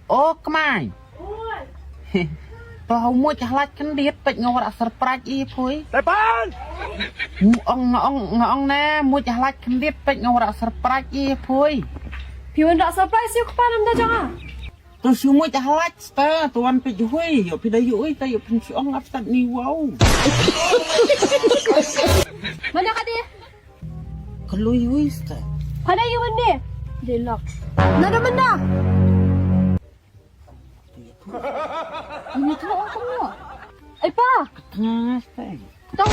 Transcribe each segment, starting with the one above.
Ô cái tao mua chả lách khăn điết bệnh ngầu đã surprise y thôi Đại ban ông nè mua chả lách khăn điết bệnh ngầu đã surprise y thôi Piu ndak surprise yuk kepadam dah jangan. terus mua chả lách ta tuan pe juhui yo pi dayu ta yo pun siong aftat ni wow Mana kat dia? kelui wis ta Pada you ni. Dia lock. Nada benda. Ini tu orang semua. Pa. tengah ta Tahu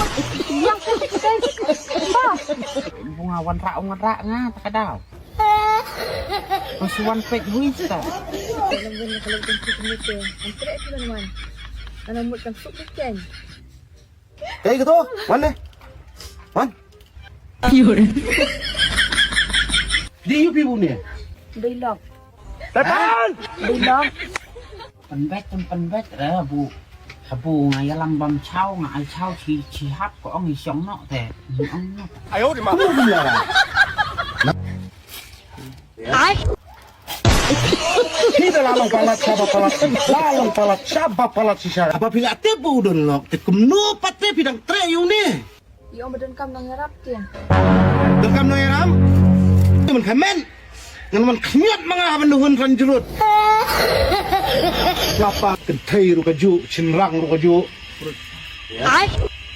yang kita. Pa. bunga wan ra nga ta kadau terus wan pe wis ta Kalau bentuk ni tu. Antara tu teman. Kalau mood kan sup kan. Kayak gitu Wan deh Wan Dia you pibu ni Dia lock. Đại ban Dia lock. pen bet bu ngày làm bầm chao ngày chao chỉ hát của ông ấy sống nọ thế ông nọ 哎呦我的妈 Kita lalang palat sabab palat sisa. Apa pila tebu don lok te kumno pate pidang tre yung ni. Yang berdenkam nang ngarap dia. Dekam no yaram. Man kamen. Ngan man knyat mga habanduhun ran jurut. Lapa kentai ru kaju, cinrang ru kaju.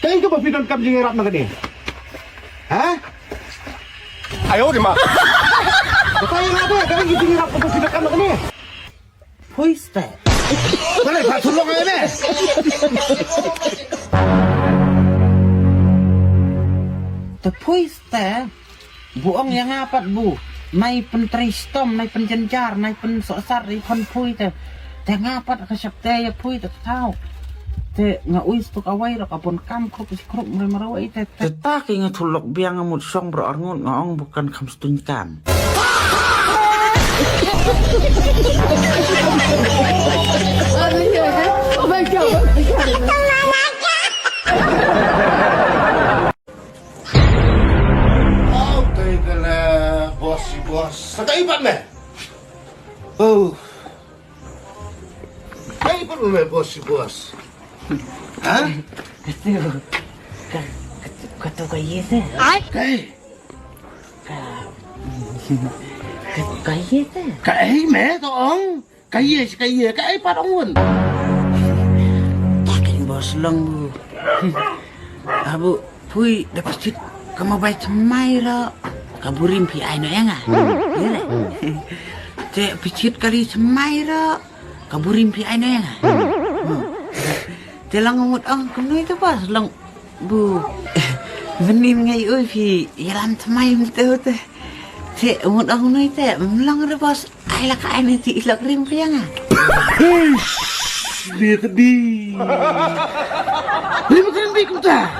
Kain ka ba pidang kam jing yarap na kani? Ha? 哎呦我的妈 Kaya nga ba, kaya yung tingin ako pag pinakam na kami. Who's that Kaya, patulong kayo na. the who's that buong yang apat bu nay pen tristom nay pen jenjar nay pen sosar di pen pui te ngapat ka syapte ya pui te tau te nga uis tu kawai ro kapon kam krup si krup mero ite te ta ki nga thulok biang amut song bro arngun ngong bukan kam stun kam Oh, teka na, boss. Nakaipat na. Oh. Nakaipat mo na, boss. Ha? kata kaya te Kay. kaya te Kay, me, toong. Kay, kay, parang wun. takin bos lang bu abu pui dapat sit kamu baik semai lo kaburin pi ai no yang ah ya te picit kali semai lo kaburin pi ai no yang ah te lang ngut ang kamu itu pas lang bu benim ngai oi pi yalam semai betul te te ngut ang noi te lang re bos ai lah kai nanti ilak rim pi yang ah Dia tadi. Dia bukan bikin tak.